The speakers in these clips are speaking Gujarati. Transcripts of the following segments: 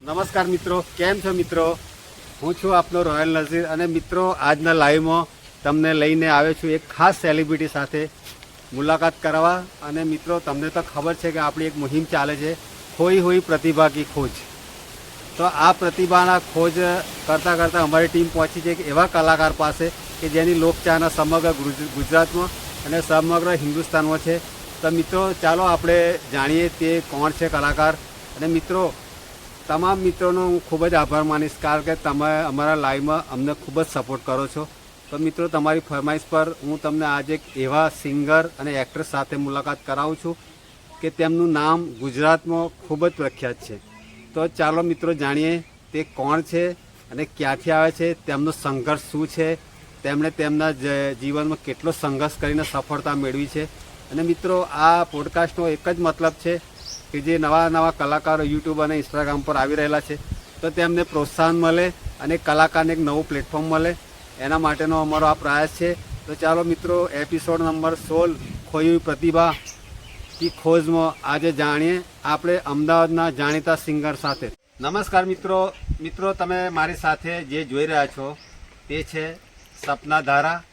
નમસ્કાર મિત્રો, કેમ છો મિત્રો? હું છું આપનો રોયલ નઝીર અને મિત્રો આજના લાઈવમાં તમને લઈને આવ્યો છું એક ખાસ સેલિબ્રિટી સાથે મુલાકાત કરવા. અને મિત્રો તમને તો ખબર છે કે આપણી એક મુહિમ ચાલે છે, ખોઈ હુઈ પ્રતિભા કી ખોજ. તો આ પ્રતિભાના ખોજ કરતાં કરતાં અમારી ટીમ પહોંચી છે એક એવા કલાકાર પાસે કે જેની લોકચાહના સમગ્ર ગુજરાતમાં અને સમગ્ર હિન્દુસ્તાનમાં છે. તો મિત્રો ચાલો આપણે જાણીએ તે કોણ છે કલાકાર. અને મિત્રો તમામ મિત્રોનો હું ખૂબ જ આભાર માનીશ, કારણ કે તમે અમારા લાઈવમાં અમને ખૂબ જ સપોર્ટ કરો છો. તો મિત્રો તમારી ફરમાઈશ પર હું તમને આજે એક એવા સિંગર અને એક્ટ્રેસ સાથે મુલાકાત કરાવું છું કે તેમનું નામ ગુજરાતમાં ખૂબ જ પ્રખ્યાત છે. તો ચાલો મિત્રો જાણીએ તે કોણ છે અને ક્યાંથી આવે છે, તેમનો સંઘર્ષ શું છે, તેમણે તેમના જીવનમાં કેટલો સંઘર્ષ કરીને સફળતા મેળવી છે. અને મિત્રો આ પોડકાસ્ટનો એક જ મતલબ છે કે જે નવા નવા કલાકારો યુટ્યુબ અને ઇન્સ્ટાગ્રામ પર આવી રહેલા છે તો તેમને પ્રોત્સાહન મળે અને કલાકારને એક નવું પ્લેટફોર્મ મળે, એના માટેનો અમારો આ પ્રયાસ છે. તો ચાલો મિત્રો એપિસોડ નંબર 16 ખોઈ હુઈ પ્રતિભા કી ખોજમાં આજે જાણીએ આપણે અમદાવાદના જાણીતા સિંગર સાથે. નમસ્કાર મિત્રો, તમે મારી સાથે જે જોઈ રહ્યા છો તે છે સપના ધારા,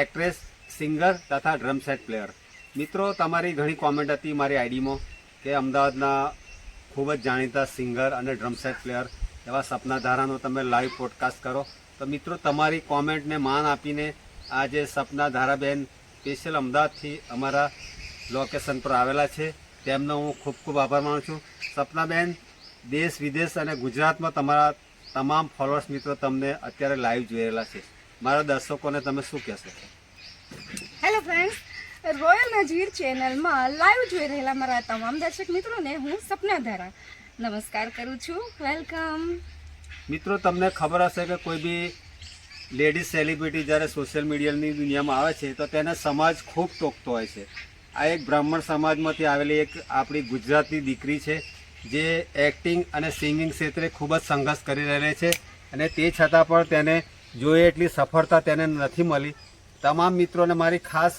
એક્ટ્રેસ, સિંગર તથા ડ્રમ સેટ પ્લેયર. મિત્રો તમારી ઘણી કોમેન્ટ હતી મારી આઈડીમાં કે અમદાવાદના ખૂબ જ જાણીતા સિંગર અને ડ્રમ સેટ પ્લેયર એવા સપના ધારાનો તમે લાઈવ પોડકાસ્ટ કરો. તો મિત્રો તમારી કોમેન્ટને માન આપીને આજે સપના ધારાબેન સ્પેશિયલ અમદાવાદથી અમારા લોકેશન પર આવેલા છે, તેમનો હું ખૂબ ખૂબ આભાર માનું છું. સપનાબેન, દેશ વિદેશ અને ગુજરાતમાં તમારા તમામ ફોલોઅર્સ મિત્રો તમને અત્યારે લાઈવ જોઈ રહેલા છે, મારા દર્શકોને તમે શું કહેશો? હેલો ફ્રેન્ડ્સ, રોયલ નજીર ચેનલમાં લાઈવ જોઈ રહેલા મારા તમામ દર્શક મિત્રોને હું સપના ધારા નમસ્કાર કરું છું. વેલકમ. મિત્રો તમને ખબર હશે કે કોઈ બી લેડીઝ સેલિબ્રિટી જ્યારે સોશિયલ મીડિયાની દુનિયામાં આવે છે તો તેને સમાજ ખૂબ ટોકતો હોય છે. આ એક બ્રાહ્મણ સમાજમાંથી આવેલી એક આપણી ગુજરાતી દીકરી છે જે એક્ટિંગ અને સિંગિંગ ક્ષેત્રે ખૂબ જ સંઘર્ષ કરી રહેલી છે અને તે છતાં પણ તેને જોઈએ એટલી સફળતા તેને નથી મળી. તમામ મિત્રોને મારી ખાસ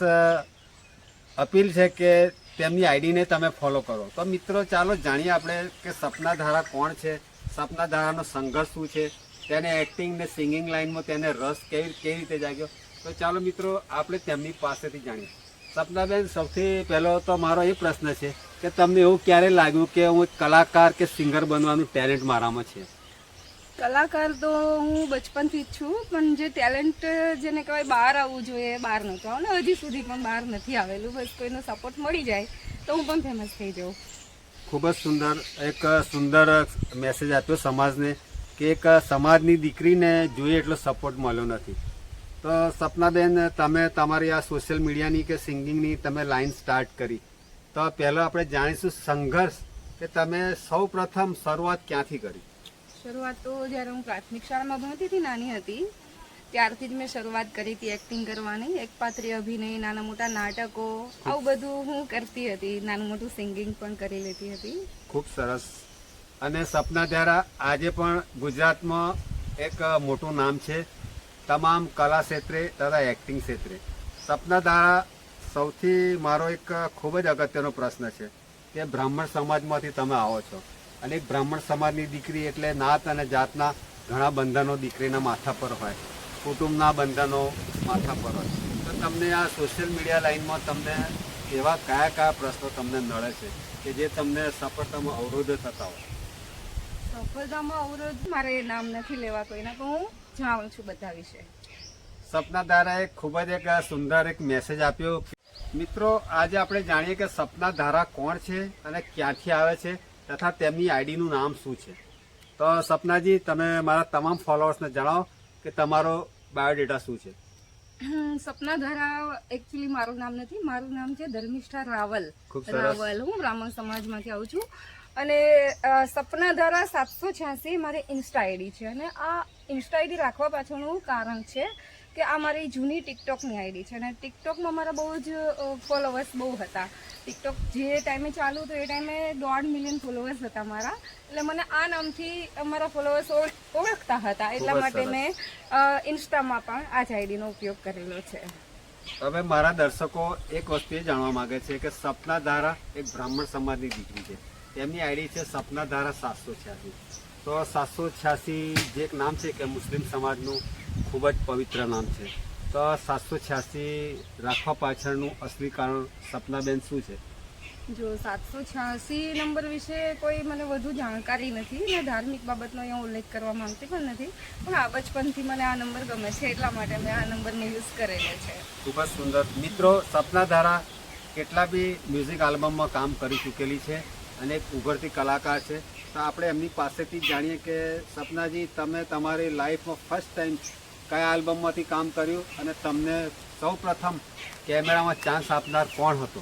અપીલ છે કે તેમની આઈડીને તમે ફોલો કરો. તો મિત્રો ચાલો જાણીએ આપણે કે સપના ધારા કોણ છે, સપના ધારાનો સંઘર્ષ શું છે, તેને એક્ટિંગ ને સિંગિંગ લાઇનમાં તેને રસ કેવી રીતે જાગ્યો. તો ચાલો મિત્રો આપણે તેમની પાસેથી જાણીએ. સપનાબેન, સૌથી પહેલો તો મારો એ પ્રશ્ન છે કે તમને એવું ક્યારે લાગ્યું કે હું કલાકાર કે સિંગર બનવાનું ટેલેન્ટ મારામાં છે? કલાકાર તો હું બચપનથી જ છું, પણ જે ટેલેન્ટ જેને કહેવાય બહાર આવવું જોઈએ બહાર નહોતું આવ્યું ને હજી સુધી પણ બહાર નથી આવેલું. બસ કોઈનો સપોર્ટ મળી જાય તો હું પણ ફેમસ થઈ જાઉં. ખૂબ જ સુંદર મેસેજ આપ્યો સમાજને કે એક સમાજની દીકરીને જોઈએ એટલો સપોર્ટ મળ્યો નથી. તો સપનાબેન, તમે તમારી આ સોશિયલ મીડિયાની કે સિંગિંગની તમે લાઈન સ્ટાર્ટ કરી, તો પહેલાં આપણે જાણીશું સંઘર્ષ કે તમે સૌ પ્રથમ શરૂઆત ક્યાંથી કરી? શરૂઆત તો જ્યારે હું પ્રાથમિક શાળામાં ભણતી હતી, નાની હતી ત્યારથી જ મેં શરૂઆત કરી હતી એક્ટિંગ કરવાની. એકપાત્રીય અભિનય, નાના મોટા નાટકો, આવું બધું હું કરતી હતી. નાનું મોટું સિંગિંગ પણ કરી લેતી હતી. ખૂબ સરસ. અને સપના ધારા આજે પણ ગુજરાતમાં એક મોટું નામ છે તમામ કલા ક્ષેત્રે તથા એક્ટિંગ ક્ષેત્રે. સપના ધારા, સૌથી મારો એક ખૂબ જ અગત્યનો પ્રશ્ન છે કે બ્રાહ્મણ સમાજમાંથી તમે આવો છો અને એક બ્રાહ્મણ સમાજની દીકરી એટલે નાત અને જાતના ઘણા બંધનો દીકરીના માથા પર હોય, કુટુંબના બંધનો માથા પર હોય. તો તમને આ સોશિયલ મીડિયા લાઈનમાં તમને એવા કયા પ્રશ્નો તમને નડે છે કે જે તમને સફળતામાં અવરોધ થતા હોય? સફળતામાં અવરોધ મારે નામ નથી લેવા કોઈના, પણ હું જાણું છું બધા વિશે. સપના ધારાએ ખૂબ જ એક સુંદર એક મેસેજ આપ્યો. મિત્રો આજે આપણે જાણીએ કે સપના ધારા કોણ છે અને ક્યાંથી આવે છે તથા તેમની આઈડીનું નામ શું છે. તો સપનાજી, તમે મારા તમામ ફોલોઅર્સને જણાવો કે તમારો બાયોડેટા શું છે? સપના ધારા એકચ્યુઅલી મારું નામ નથી, મારું નામ છે ધર્મિષ્ઠા રાવલ. હું બ્રાહ્મણ સમાજમાંથી આવું છું. અને સપના ધારા 786 મારી ઇન્સ્ટા આઈડી છે. અને આ ઇન્સ્ટા આઈડી રાખવા પાછળનું કારણ છે કે આ મારી જૂની ટિકટોકની આઈડી છે અને ટિકટોકમાં મારા બહુ જ ફોલોવર્સ બહુ હતા. ટિકટોક જે ટાઈમે ચાલુ હતું એ ટાઈમે 1.5 મિલિયન ફોલોવર્સ હતા મારા. એટલે મને આ નામથી અમારા ફોલોવર્સ ઓળખતા હતા, એટલા માટે મેં ઇન્સ્ટામાં પણ આ જ આઈડીનો ઉપયોગ કરેલો છે. હવે મારા દર્શકો એક વસ્તુ એ જાણવા માંગે છે કે સપના ધારા એક બ્રાહ્મણ સમાજની દીકરી છે, તેમની આઈડી છે સપના ધારા 786. તો 786 જે એક નામ છે કે મુસ્લિમ સમાજનું ખૂબ જ પવિત્ર નામ છે, તો 786 રાખવા પાછળનું અસલી કારણ સપનાબેન શું છે? જો 786 નંબર વિશે કોઈ મને વધુ જાણકારી નથી ને ધાર્મિક બાબતનો અહીંયા ઉલ્લેખ કરવા માંગતી પણ નથી, પણ આ બચપનથી મને આ નંબર ગમે છે એટલા માટે મેં આ નંબરનો યુઝ કરેલો છે. ખૂબ જ સુંદર. મિત્રો, સપનાધારા કેટલા બી મ્યુઝિક આલ્બમમાં કામ કરી ચૂકેલી છે અને એક ઉભરતી કલાકાર છે. તો આપણે એમની પાસેથી જ જાણીએ કે સપનાજી, તમે તમારી લાઈફમાં ફર્સ્ટ ટાઈમ કયા આલ્બમમાંથી કામ કર્યું અને તમને સૌ પ્રથમ કેમેરામાં ચાન્સ આપનાર કોણ હતો?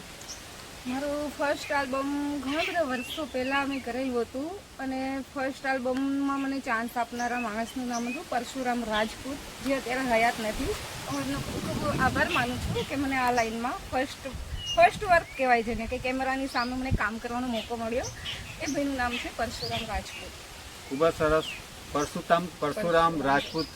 મારું ફર્સ્ટ આલ્બમ ઘણા બધા વર્ષો પહેલાં મેં કરેલું હતું અને ફર્સ્ટ આલ્બમમાં મને ચાન્સ આપનારા માણસનું નામ હતું પરશુરામ રાજપૂત, જે અત્યારે હયાત નથી. હું એમનો ખૂબ ખૂબ આભાર માનું છું કે મને આ લાઈનમાં ફર્સ્ટ વર્ક કહેવાય છે ને, કે કેમેરાની સામે મને કામ કરવાનો મોકો મળ્યો. એ ભાઈનું નામ છે પરશુરામ રાજપૂત. ખૂબ જ સરસ. પરશુરામ રાજપૂત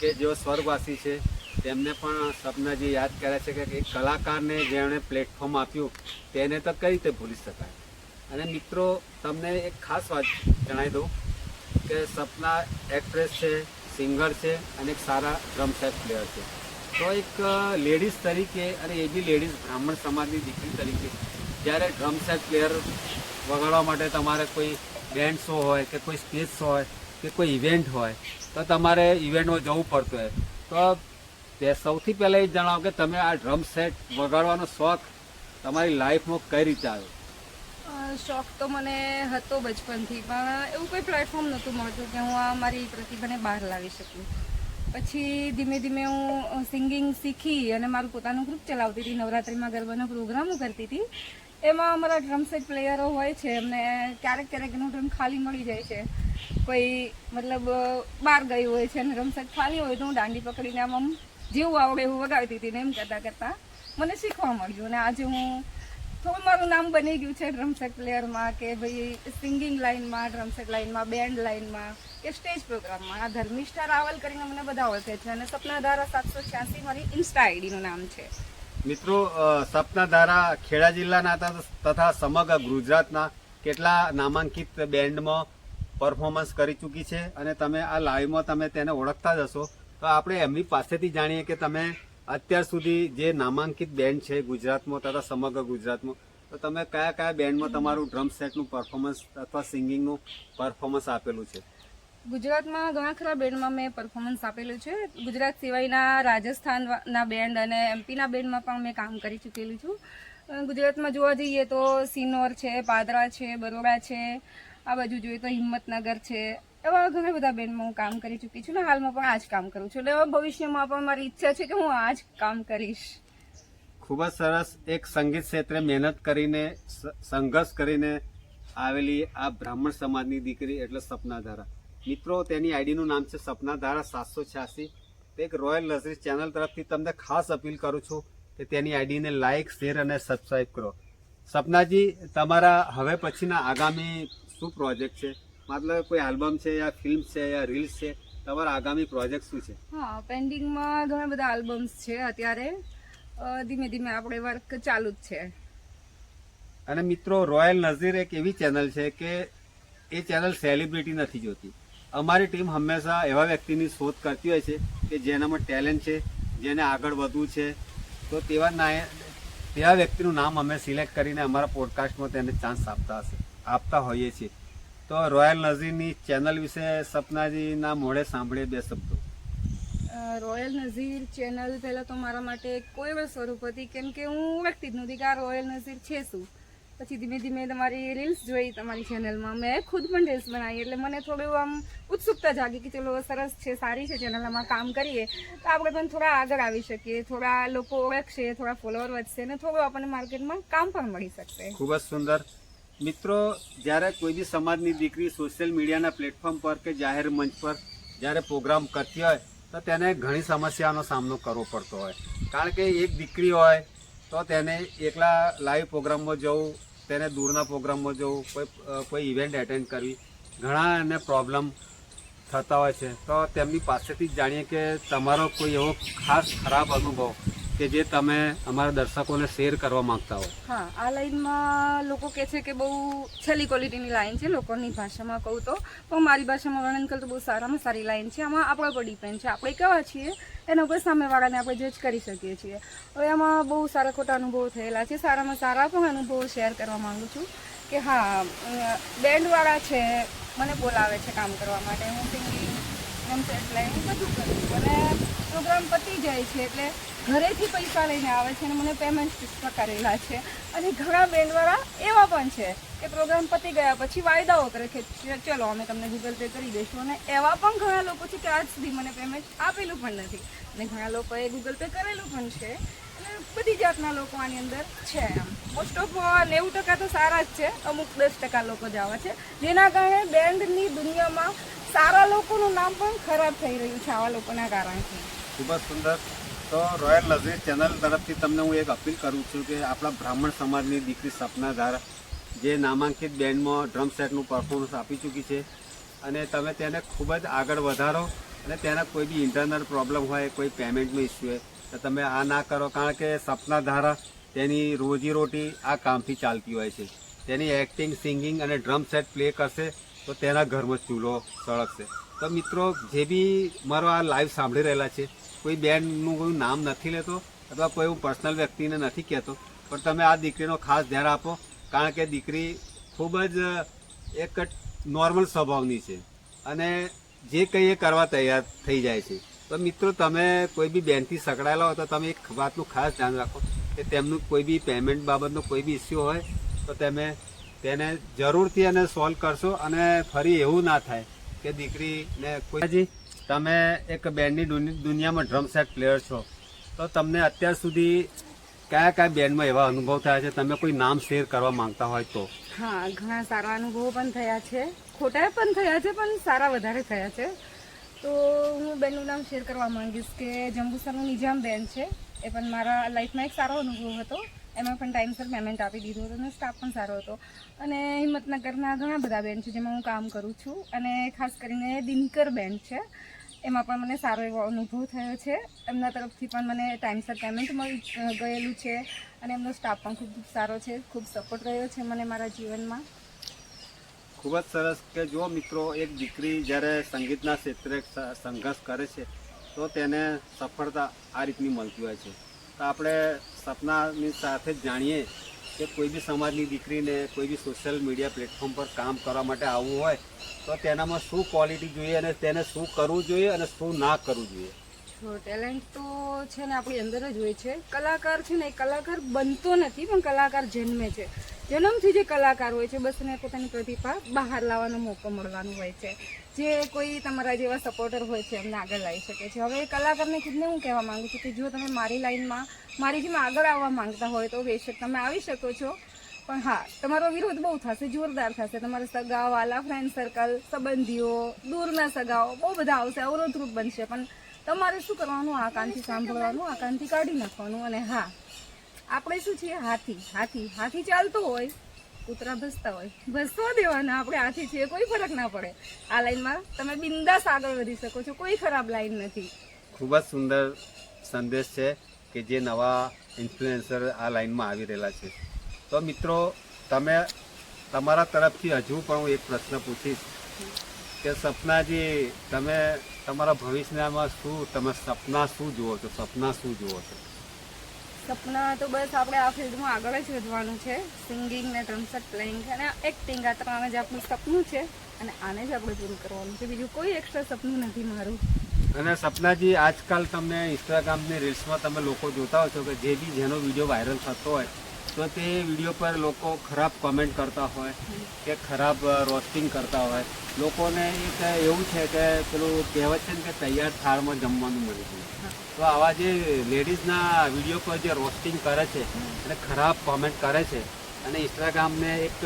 કે જેઓ સ્વર્ગવાસી છે, તેમને પણ સપનાજી યાદ કરે છે કે એક કલાકારને જેણે પ્લેટફોર્મ આપ્યું તેને તો કઈ રીતે ભૂલી શકાય. અને મિત્રો, તમને એક ખાસ વાત જણાવી દઉં કે સપના એક્ટ્રેસ છે, સિંગર છે અને એક સારા ડ્રમ સેટ પ્લેયર છે. તો એક લેડીઝ તરીકે, અને એ બી લેડીઝ બ્રાહ્મણ સમાજની દીકરી તરીકે, જ્યારે ડ્રમ સેટ પ્લેયર વગાડવા માટે તમારે કોઈ બેન્ડ શો હોય કે કોઈ સ્ટેજ શો હોય કે કોઈ ઇવેન્ટ હોય તો તમારે ઇવેન્ટમાં જવું પડતું હોય. તો તે સૌથી પહેલાં એ જણાવો કે તમે આ ડ્રમ સેટ વગાડવાનો શોખ તમારી લાઈફમાં કઈ રીતે આવ્યો? શોખ તો મને હતો બચપનથી, પણ એવું કોઈ પ્લેટફોર્મ નહોતું મળતું કે હું આ મારી પ્રતિભાને બહાર લાવી શકું. પછી ધીમે ધીમે હું સિંગિંગ શીખી અને મારું પોતાનું ગ્રુપ ચલાવતી હતી. નવરાત્રિમાં ગરબાના પ્રોગ્રામો કરતી હતી. એમાં અમારા ડ્રમ સેટ પ્લેયરો હોય છે, એમને ક્યારેક ક્યારેક એનું ડ્રમ ખાલી મળી જાય છે. કોઈ મતલબ બહાર ગયું હોય છે અને ડ્રમ સેટ ખાલી હોય તો હું દાંડી પકડીને આમ જેવું આવડે એવું વગાડતી હતી ને એમ કરતાં કરતાં મને શીખવા મળ્યું. અને આજે હું થોડું મારું નામ બની ગયું છે ડ્રમ સેટ પ્લેયરમાં, કે ભાઈ સિંગિંગ લાઇનમાં, ડ્રમ સેટ લાઇનમાં, બેન્ડ લાઇનમાં કે સ્ટેજ પ્રોગ્રામમાં. આ ધર્મિષ્ઠા રાવલ કરીને મને બધા ઓળખે છે અને સપનાધારા 786 મારી ઇન્સ્ટા આઈડીનું નામ છે. મિત્રો, સપનાધારા ખેડા જિલ્લાના તથા સમગ્ર ગુજરાતના કેટલા નામાંકિત બેન્ડમાં પરફોર્મન્સ કરી ચૂકી છે અને તમે આ લાઈવમાં તમે તેને ઓળખતા જ હશો. તો આપણે એમની પાસેથી જાણીએ કે તમે અત્યાર સુધી જે નામાંકિત બેન્ડ છે ગુજરાતમાં તથા સમગ્ર ગુજરાતમાં, તો તમે કયા કયા બેન્ડમાં તમારું ડ્રમ સેટનું પરફોર્મન્સ અથવા સિંગિંગનું પરફોર્મન્સ આપેલું છે? ગુજરાતમાં ઘણા ખરા બેન્ડમાં મેં પરફોર્મન્સ આપેલું છે. ગુજરાત સિવાયના રાજસ્થાનના બેન્ડ અને એમપીના બેન્ડમાં પણ મેં કામ કરી ચૂકેલું છું. ગુજરાતમાં જોવા જઈએ તો સિનોર છે, પાદરા છે, બરોડા છે, આ બાજુ જોઈએ તો હિંમતનગર છે, એવા ઘણા બધા બેન્ડમાં હું કામ કરી ચૂકી છું ને હાલમાં પણ આ જ કામ કરું છું. એટલે ભવિષ્યમાં પણ મારી ઈચ્છા છે કે હું આ જ કામ કરીશ. ખૂબ જ સરસ. એક સંગીત ક્ષેત્રે મહેનત કરીને, સંઘર્ષ કરીને આવેલી આ બ્રાહ્મણ સમાજની દીકરી એટલે સપનાધારા. મિત્રો, તેની આઈડીનું નામ છે સપનાધારા 786. તે એક રોયલ નઝીર ચેનલ તરફથી તમને ખાસ અપીલ કરું છું કે તેની આઈડીને લાઇક, શેર અને સબસ્ક્રાઈબ કરો. સપનાજી, તમારા હવે પછીના આગામી શું પ્રોજેક્ટ છે? મતલબ કોઈ આલ્બમ છે યા ફિલ્મ છે યા રીલ્સ છે? તમારા આગામી પ્રોજેક્ટ શું છે? હા, પેન્ડિંગમાં ઘણા બધા આલ્બમ્સ છે. અત્યારે ધીમે ધીમે આપણે વર્ક ચાલુ જ છે. અને મિત્રો, રોયલ નઝીર એક એવી ચેનલ છે કે એ ચેનલ સેલિબ્રિટી નથી જોતી. અમારી ટીમ હંમેશા એવા વ્યક્તિની શોધ કરતી હોય છે કે જેનામાં ટેલેન્ટ છે, જેને આગળ વધવું છે. તો તેવા વ્યક્તિનું નામ અમે સિલેક્ટ કરીને અમારા પોડકાસ્ટમાં તેને ચાન્સ આપતા હોઈએ છીએ. તો રોયલ નઝીરની ચેનલ વિશે સપનાજીના મોઢે સાંભળીએ બે શબ્દો. રોયલ નઝીર ચેનલ પહેલાં તો મારા માટે કોઈ પણ સ્વરૂપ હતી, કેમ કે હું ઓળખતી જ નહોતી કે આ રોયલ નઝીર છે શું. પછી ધીમે ધીમે તમારી રીલ્સ જોઈ તમારી ચેનલમાં, મેં ખુદ પણ રીલ્સ બનાવી, એટલે મને થોડું આમ ઉત્સુકતા જાગી કે ચલો સરસ છે, સારી છે ચેનલમાં કામ કરીએ તો આપણે પણ થોડા આગળ આવી શકીએ, થોડા લોકો ઓળખશે, થોડા ફોલોવર વધશે અને થોડું આપણને માર્કેટમાં કામ પણ મળી શકશે. ખૂબ જ સુંદર. મિત્રો, જ્યારે કોઈ બી સમાજની દીકરી સોશિયલ મીડિયાના પ્લેટફોર્મ પર કે જાહેર મંચ પર જ્યારે પ્રોગ્રામ કરતી હોય તો તેને ઘણી સમસ્યાનો સામનો કરવો પડતો હોય. કારણ કે એક દીકરી હોય તો તેને એકલા લાઈવ પ્રોગ્રામમાં જવું, તેને દૂરના પ્રોગ્રામમાં જવું, કોઈ ઇવેન્ટ એટેન્ડ કરવી, ઘણા એને પ્રોબ્લેમ થતા હોય છે. તો તેમની પાસેથી જ જાણીએ કે તમારો કોઈ એવો ખાસ ખરાબ અનુભવ કે જે તમે અમારા દર્શકોને શેર કરવા માંગતા હો? હા, આ લાઈનમાં લોકો કહે છે કે બહુ છેલ્લી ક્વોલિટીની લાઈન છે, લોકોની ભાષામાં કહું તો, પણ મારી ભાષામાં વર્ણન કરું તો બહુ સારામાં સારી લાઈન છે. આમાં આપણા પર ડિપેન્ડ છે, આપણે કેવા છીએ એના ઉપર સામેવાળાને આપણે જજ કરી શકીએ છીએ. હવે આમાં બહુ સારા ખોટા અનુભવો થયેલા છે, સારામાં સારા પણ અનુભવો શેર કરવા માંગુ છું કે હા, બેન્ડવાળા છે, મને બોલાવે છે કામ કરવા માટે, હું સિંગિંગ એટલે હું બધું કરું છું, અને પ્રોગ્રામ પતી જાય છે એટલે ઘરેથી પૈસા લઈને આવે છે અને મને પેમેન્ટ કરેલા છે. અને ઘણા બેન્ડવાળા એવા પણ છે કે પ્રોગ્રામ પતી ગયા પછી વાયદાઓ કરે કે ચલો અમે તમને ગૂગલ પે કરી દઈશું, અને એવા પણ ઘણા લોકો છે કે આજ સુધી મને પેમેન્ટ આપેલું પણ નથી, અને ઘણા લોકોએ ગૂગલ પે કરેલું પણ છે. અને બધી જાતના લોકો આની અંદર છે. આમ મોસ્ટ ઓફ 90% તો સારા જ છે, અમુક 10% લોકો જ આવા છે, જેના કારણે બેન્ડની દુનિયામાં સારા લોકોનું નામ પણ ખરાબ થઈ રહ્યું છે આવા લોકોના કારણથી. ખૂબ જ સુંદર. તો રોયલ લઝીઝ ચેનલ તરફથી તમને હું એક અપીલ કરું છું કે આપણા બ્રાહ્મણ સમાજની દીકરી સપના ધારા જે નામાંકિત બેન્ડમાં ડ્રમ સેટનું પરફોર્મન્સ આપી ચૂકી છે, અને તમે તેને ખૂબ જ આગળ વધારો, અને તેના કોઈ બી ઇન્ટરનલ પ્રોબ્લેમ હોય, કોઈ પેમેન્ટનો ઇસ્યુ હોય તો તમે આ ના કરો, કારણ કે સપના ધારા તેની રોજીરોટી આ કામથી ચાલતી હોય છે. તેની એક્ટિંગ, સિંગિંગ અને ડ્રમ સેટ પ્લે કરશે તો તેના ઘરમાં ચૂલો સળગશે. તો મિત્રો, જે બી મારો આ લાઈવ સાંભળી રહેલા છે, કોઈ બેન્ડનું કોઈ નામ નથી લેતો અથવા કોઈ હું પર્સનલ વ્યક્તિને નથી કહેતો, પણ તમે આ દીકરીનો ખાસ ધ્યાન આપો, કારણ કે દીકરી ખૂબ જ એક નોર્મલ સ્વભાવની છે અને જે કંઈ એ કરવા તૈયાર થઈ જાય છે. તો મિત્રો, તમે કોઈ બી બેન્ડથી સંકળાયેલા હોય તો તમે એક વાતનું ખાસ ધ્યાન રાખો કે તેમનું કોઈ બી પેમેન્ટ બાબતનો કોઈ બી ઇસ્યુ હોય તો તમે તેને જરૂરથી અને સોલ્વ કરશો, અને ફરી એવું ના થાય કે દીકરીને કોઈ. તમે એક બેન્ડની દુનિયામાં ડ્રમ સેટ પ્લેયર છો, તો તમને અત્યાર સુધી કયા કયા બેન્ડમાં એવા અનુભવ થયા છે, તમે કોઈ નામ શેર કરવા માંગતા હોય તો? હા, ઘણા સારા અનુભવો પણ થયા છે, ખોટા પણ થયા છે, પણ સારા વધારે થયા છે. તો હું બેન્ડનું નામ શેર કરવા માંગીશ કે જંબુસરનું નિજામ બેન્ડ છે, એ પણ મારા લાઈફમાં એક સારો અનુભવ હતો. એમાં પણ ટાઈમસર પેમેન્ટ આપી દીધું હતું અને સ્ટાફ પણ સારો હતો. અને હિંમતનગરના ઘણા બધા બેન્ડ છે જેમાં હું કામ કરું છું, અને ખાસ કરીને દિનકર બેન્ડ છે, એમાં પણ મને સારો એવો અનુભવ થયો છે. એમના તરફથી પણ મને ટાઈમસર પેમેન્ટ મળી ગયેલું છે, અને એમનો સ્ટાફ પણ ખૂબ સારો છે, ખૂબ સપોર્ટ રહ્યો છે મને મારા જીવનમાં. ખૂબ જ સરસ. કે જો મિત્રો, એક દીકરી જ્યારે સંગીતના ક્ષેત્રે સંઘર્ષ કરે છે તો તેને સફળતા આ રીતની મળતી હોય છે. તો આપણે સપનાની સાથે જ જાણીએ કે કોઈ બી સમાજની દીકરીને કોઈ બી સોશિયલ મીડિયા પ્લેટફોર્મ પર કામ કરવા માટે આવવું હોય તો તેનામાં શું ક્વોલિટી જોઈએ, અને તેને શું કરવું જોઈએ અને શું ના કરવું જોઈએ? ટેલેન્ટ તો છે ને આપણી અંદર જ હોય છે. કલાકાર છે ને એ કલાકાર બનતો નથી, પણ કલાકાર જન્મે છે. જન્મથી જે કલાકાર હોય છે, બસ એને પોતાની પ્રતિભા બહાર લાવવાનો મોકો મળવાનો હોય છે. જે કોઈ તમારા જેવા સપોર્ટર હોય છે એમને આગળ લાવી શકે છે. હવે કલાકારને ખુદને હું કહેવા માંગુ છું કે જો તમે મારી લાઈનમાં મારી જેમ આગળ આવવા માંગતા હોય તો બેશક તમે આવી શકો છો, પણ હા, તમારો વિરોધ બહુ થશે, જોરદાર થશે. તમારા સગા વાલા, ફ્રેન્ડ સર્કલ, સંબંધીઓ, દૂરના સગાઓ બહુ બધા આવશે, અવરોધરૂપ બનશે, પણ તમારે શું કરવાનું? આ કાનથી સાંભળવાનું, આ કાનથી કાઢી નાખવાનું. અને હા, આપણે શું છીએ? હાથી ચાલતો હોય, કૂતરા ભસતા હોય, ભસવા દેવાના. આપણે હાથી છીએ, કોઈ ફરક ના પડે. આ લાઈનમાં તમે બિંદાસ આગળ વધી શકો છો, કોઈ ખરાબ લાઈન નથી. ખૂબ જ સુંદર સંદેશ છે કે જે નવા ઇન્ફ્લુએન્સર આ લાઈનમાં આવી રહેલા છે. તો મિત્રો, તમે તમારા તરફથી હજુ પણ હું એક પ્રશ્ન પૂછીશ કે સપનાજી, તમે તમારા ભવિષ્યમાં તમે સપના શું જુઓ છો? સપના તો બસ આપણે આ ફિલ્ડમાં આગળ જ વધવાનું છે. સિંગિંગ ને ડ્રમ સેટ પ્લેઇંગ અને એક્ટિંગ, આ ત્રણ જ આપણું સપનું છે, અને આને જ આપણે પૂરું કરવાનું છે. બીજું કોઈ એક્સ્ટ્રા સપનું નથી મારું. અને સપનાજી, આજકાલ તમને ઇન્સ્ટાગ્રામની રીલ્સમાં તમે લોકો જોતા હો છો કે જે બી જેનો વિડીયો વાયરલ થતો હોય તો તે વિડીયો પર લોકો ખરાબ કોમેન્ટ કરતા હોય કે ખરાબ રોસ્ટિંગ કરતા હોય. લોકોને એક એવું છે કે પેલું કહેવત છે ને કે તૈયાર થાળમાં જમવાનું મળે છે. તો આવા જે લેડીઝના વિડીયો પર જે રોસ્ટિંગ કરે છે અને ખરાબ કોમેન્ટ કરે છે અને ઇન્સ્ટાગ્રામને એક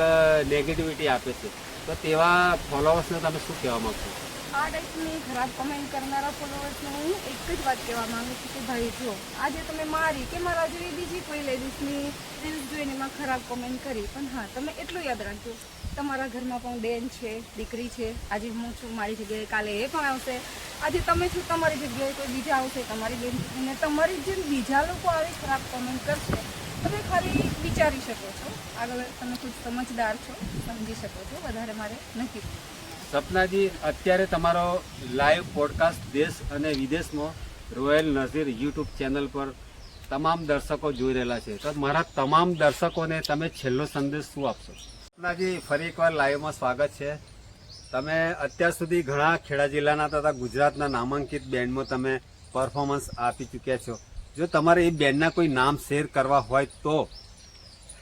નેગેટિવિટી આપે છે, તો તેવા ફોલોઅર્સને તમે શું કહેવા માગશો? આ ટાઈપની ખરાબ કમેન્ટ કરનારા ફોલોઅર્સને હું એક જ વાત કહેવા માંગુ છું કે ભાઈ જો આજે તમે મારી કે મારા જેવી બીજી કોઈ લેડીઝની રીલ્સ જોઈને એમાં ખરાબ કમેન્ટ કરી, પણ હા તમે એટલું યાદ રાખજો તમારા ઘરમાં પણ બેન છે, દીકરી છે. આજે હું છું મારી જગ્યાએ, કાલે એ પણ આવશે. આજે તમે છો તમારી જગ્યાએ કોઈ બીજા આવશે, તમારી બેન અને તમારી જેમ બીજા લોકો આવી ખરાબ કમેન્ટ કરશે. તમે ખાલી વિચારી શકો છો, આગળ તમે ખુદ સમજદાર છો, સમજી શકો છો, વધારે મારે નથી. સપનાજી, અત્યારે તમારો લાઈવ પોડકાસ્ટ દેશ અને વિદેશમાં રોયલ નઝીર યુટ્યુબ ચેનલ પર તમામ દર્શકો જોઈ રહેલા છે, તો મારા તમામ દર્શકોને તમે છેલ્લો સંદેશ શું આપશો? સપનાજી, ફરી એકવાર લાઈવમાં સ્વાગત છે. તમે અત્યાર સુધી ઘણા ખેડા જિલ્લાના તથા ગુજરાતના નામાંકિત બેન્ડમાં તમે પરફોર્મન્સ આપી ચૂક્યા છો. જો તમારે એ બેન્ડના કોઈ નામ શેર કરવા હોય તો?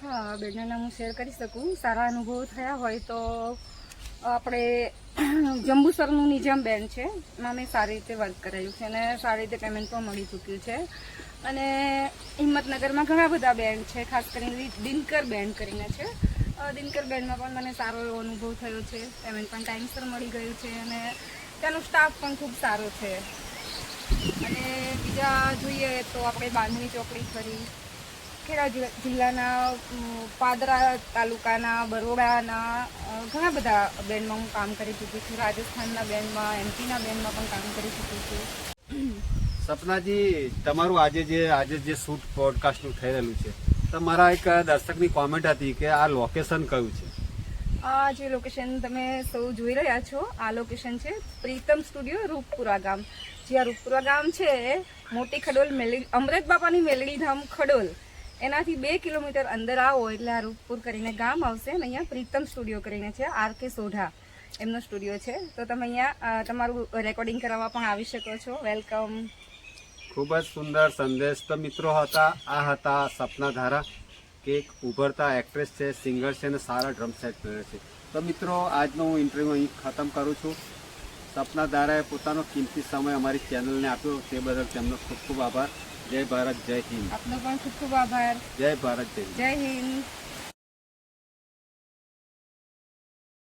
હા, બેનના નામ હું શેર કરી શકું. સારા અનુભવ થયા હોય તો આપણે જંબુસરનું નિજામ બેન્ડ છે, એમાં મેં સારી રીતે વર્ક કરાયું છે અને સારી રીતે પેમેન્ટ પણ મળી ચૂક્યું છે. અને હિંમતનગરમાં ઘણા બધા બેન્ડ છે, ખાસ કરીને દિનકર બેન્ડ કરીને છે. દિનકર બેન્ડમાં પણ મને સારો એવો અનુભવ થયો છે, પેમેન્ટ પણ ટાઈમસર મળી ગયું છે અને ત્યાંનો સ્ટાફ પણ ખૂબ સારો છે. અને બીજા જોઈએ તો આપણે બાંધણી ચોકડી ફરી, ખેડા જિલ્લાના પાદરા તાલુકાના બરોડાના ઘણા બધા બેન્ડમાં હું કામ કરી ચૂકી છું. રાજસ્થાનના બેન્ડમાં, એમપીના બેન્ડમાં પણ કામ કરી ચૂકી છું. સપનાજી, તમારું આજે જે શૂટ પોડકાસ્ટનું થઈ રહેલું છે, તો મારા એક દર્શકની કોમેન્ટ હતી કે આ લોકેશન કયું છે? આ જે લોકેશન તમે સૌ જોઈ રહ્યા છો, આ લોકેશન છે પ્રીતમ સ્ટુડિયો, રૂપપુરા ગામ. જે આ રૂપપુરા ગામ છે, મોટી ખડોલ અમૃત બાપાની મેલડી ધામ ખડોલ, એનાથી 2 કિલોમીટર અંદર આવો એટલે આ રૂપપુર કરીને ગામ આવશે. અને અહીંયા પ્રીતમ સ્ટુડિયો કરીને છે, RK સોઢા એમનો સ્ટુડિયો છે. તો તમે અહીંયા તમારું રેકોર્ડિંગ કરાવવા પણ આવી શકો છો. વેલકમ. ખૂબ જ સુંદર સંદેશ. તો મિત્રો, આ હતા સપના ધારા, કે એક ઉભરતા એક્ટ્રેસ છે, સિંગર છે અને સારા ડ્રમ સેટ પ્લેયર છે. તો મિત્રો, આજનો હું ઇન્ટરવ્યૂ અહીં ખતમ કરું છું. સપના ધારાએ પોતાનો કિંમતી સમય અમારી ચેનલને આપ્યો, તે બદલ તેમનો ખૂબ ખૂબ આભાર. જય ભારત, જય હિન્દ. આપનો પણ ખૂબ ખૂબ આભાર. જય ભારત, જય હિન્દ. જય હિન્દ.